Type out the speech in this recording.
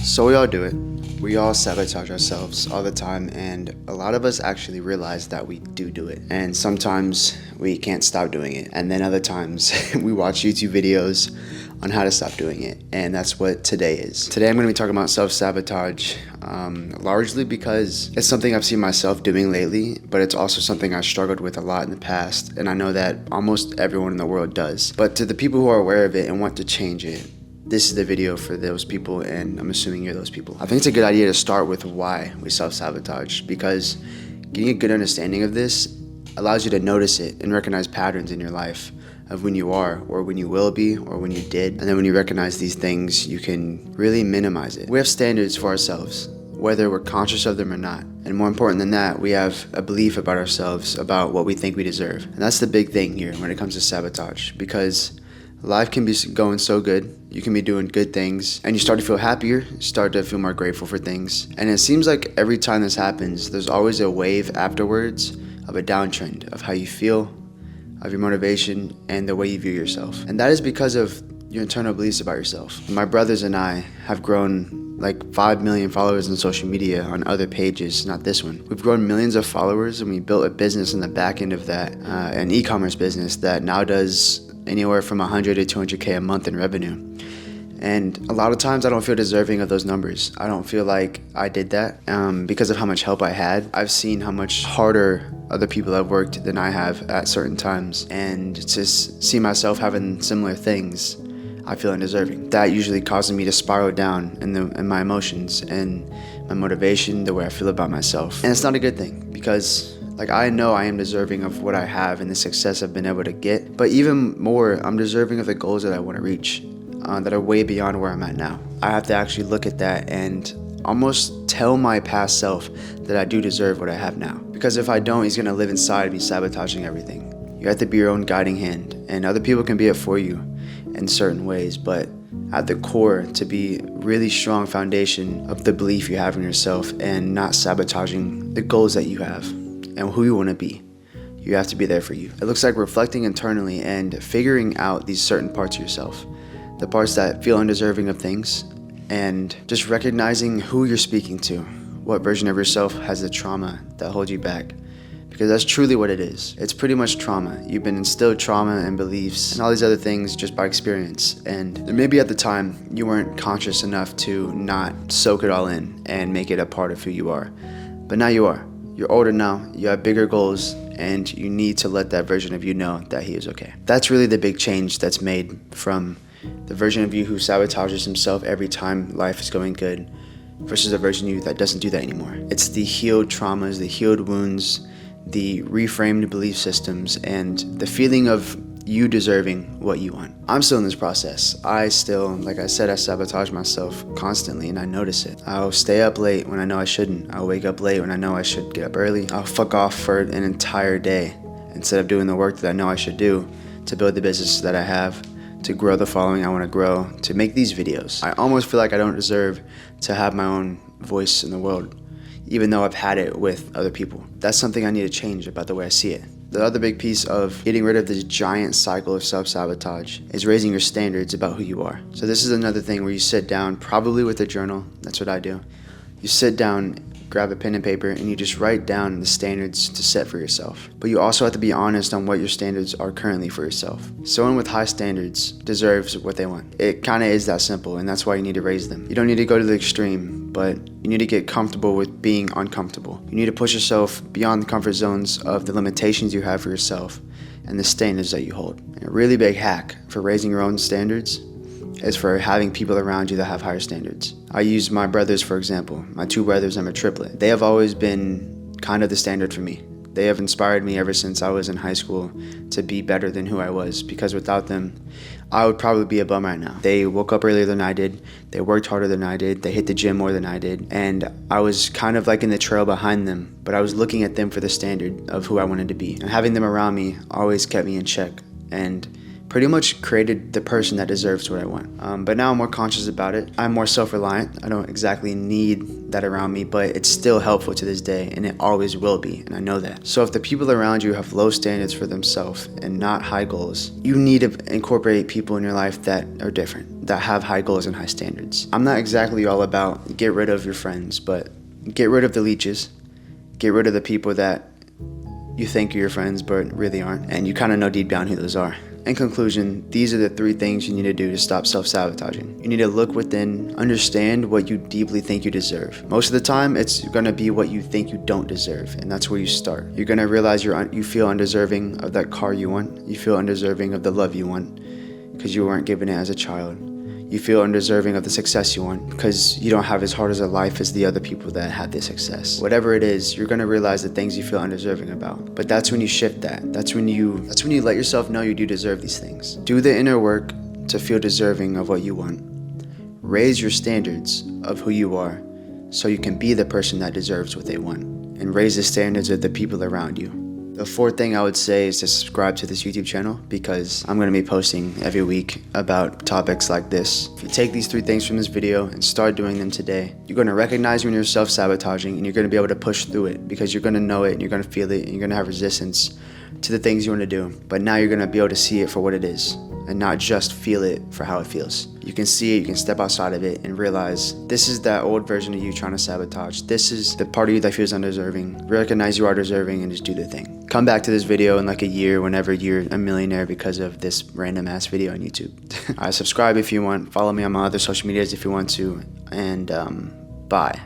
So we all do it. We all sabotage ourselves all the time, and a lot of us actually realize that we do it. And sometimes we can't stop doing it, and then other times we watch YouTube videos on how to stop doing it, and that's what today is. Today I'm going to be talking about self-sabotage, largely because it's something I've seen myself doing lately, but it's also something I struggled with a lot in the past, and I know that almost everyone in the world does. But to the people who are aware of it and want to change it, this is the video for those people, and I'm assuming you're those people. I think it's a good idea to start with why we self-sabotage, because getting a good understanding of this allows you to notice it and recognize patterns in your life of when you are, or when you will be, or when you did. And then when you recognize these things, you can really minimize it. We have standards for ourselves, whether we're conscious of them or not. And more important than that, we have a belief about ourselves, about what we think we deserve. And that's the big thing here when it comes to sabotage, because life can be going so good, you can be doing good things, and you start to feel happier, start to feel more grateful for things. And it seems like every time this happens, there's always a wave afterwards of a downtrend of how you feel, of your motivation, and the way you view yourself. And that is because of your internal beliefs about yourself. My brothers and I have grown like 5 million followers on social media on other pages, not this one. We've grown millions of followers, and we built a business in the back end of that, an e-commerce business that now does anywhere from 100 to 200K a month in revenue. And a lot of times I don't feel deserving of those numbers. I don't feel like I did that because of how much help I had. I've seen how much harder other people have worked than I have at certain times, and to see myself having similar things, I feel undeserving. That usually causes me to spiral down in my emotions and my motivation, the way I feel about myself. And it's not a good thing, because I know I am deserving of what I have and the success I've been able to get, but even more, I'm deserving of the goals that I want to reach, that are way beyond where I'm at now. I have to actually look at that and almost tell my past self that I do deserve what I have now. Because if I don't, he's gonna live inside me, sabotaging everything. You have to be your own guiding hand, and other people can be it for you in certain ways, but at the core, to be really strong foundation of the belief you have in yourself and not sabotaging the goals that you have and who you want to be. You have to be there for you. It looks like reflecting internally and figuring out these certain parts of yourself, the parts that feel undeserving of things, and just recognizing who you're speaking to, what version of yourself has the trauma that holds you back. Because that's truly what it is. It's pretty much trauma. You've been instilled trauma and beliefs and all these other things just by experience. And maybe at the time you weren't conscious enough to not soak it all in and make it a part of who you are. But now you are. You're older now, you have bigger goals, and you need to let that version of you know that he is okay. That's really the big change that's made from the version of you who sabotages himself every time life is going good versus the version of you that doesn't do that anymore. It's the healed traumas, the healed wounds, the reframed belief systems, and the feeling of you deserving what you want. I'm still in this process. I still, like I said, I sabotage myself constantly, and I notice it. I'll stay up late when I know I shouldn't. I'll wake up late when I know I should get up early. I'll fuck off for an entire day instead of doing the work that I know I should do to build the business that I have, to grow the following I want to grow, to make these videos. I almost feel like I don't deserve to have my own voice in the world, even though I've had it with other people. That's something I need to change about the way I see it. The other big piece of getting rid of this giant cycle of self-sabotage is raising your standards about who you are. So this is another thing where you sit down, probably with a journal, that's what I do. You sit down, grab a pen and paper, and you just write down the standards to set for yourself. But you also have to be honest on what your standards are currently for yourself. Someone with high standards deserves what they want. It kind of is that simple, and that's why you need to raise them. You don't need to go to the extreme, but you need to get comfortable with being uncomfortable. You need to push yourself beyond the comfort zones of the limitations you have for yourself and the standards that you hold. And a really big hack for raising your own standards is for having people around you that have higher standards. I use my brothers, for example. My two brothers, I'm a triplet. They have always been kind of the standard for me. They have inspired me ever since I was in high school to be better than who I was, because without them, I would probably be a bum right now. They woke up earlier than I did, they worked harder than I did, they hit the gym more than I did, and I was kind of like in the trail behind them, but I was looking at them for the standard of who I wanted to be. And having them around me always kept me in check, and pretty much created the person that deserves what I want. But now I'm more conscious about it. I'm more self-reliant. I don't exactly need that around me, but it's still helpful to this day, and it always will be, and I know that. So if the people around you have low standards for themselves and not high goals, you need to incorporate people in your life that are different, that have high goals and high standards. I'm not exactly all about get rid of your friends, but get rid of the leeches, get rid of the people that you think are your friends but really aren't, and you kind of know deep down who those are. In conclusion, these are the 3 things you need to do to stop self-sabotaging. You need to look within, understand what you deeply think you deserve. Most of the time, it's gonna be what you think you don't deserve, and that's where you start. You're gonna realize you feel undeserving of that car you want. You feel undeserving of the love you want because you weren't given it as a child. You feel undeserving of the success you want because you don't have as hard as a life as the other people that had the success. Whatever it is, you're gonna realize the things you feel undeserving about. But that's when you shift that. That's when you let yourself know you do deserve these things. Do the inner work to feel deserving of what you want. Raise your standards of who you are so you can be the person that deserves what they want. And raise the standards of the people around you. The 4th thing I would say is to subscribe to this YouTube channel because I'm going to be posting every week about topics like this. If you take these 3 things from this video and start doing them today, you're going to recognize when you're self-sabotaging, and you're going to be able to push through it because you're going to know it, and you're going to feel it, and you're going to have resistance to the things you want to do. But now you're going to be able to see it for what it is and not just feel it for how it feels. You can see it, you can step outside of it and realize this is that old version of you trying to sabotage. This is the part of you that feels undeserving. Recognize you are deserving and just do the thing. Come back to this video in like a year whenever you're a millionaire because of this random ass video on YouTube. Subscribe if you want. Follow me on my other social medias if you want to. And bye.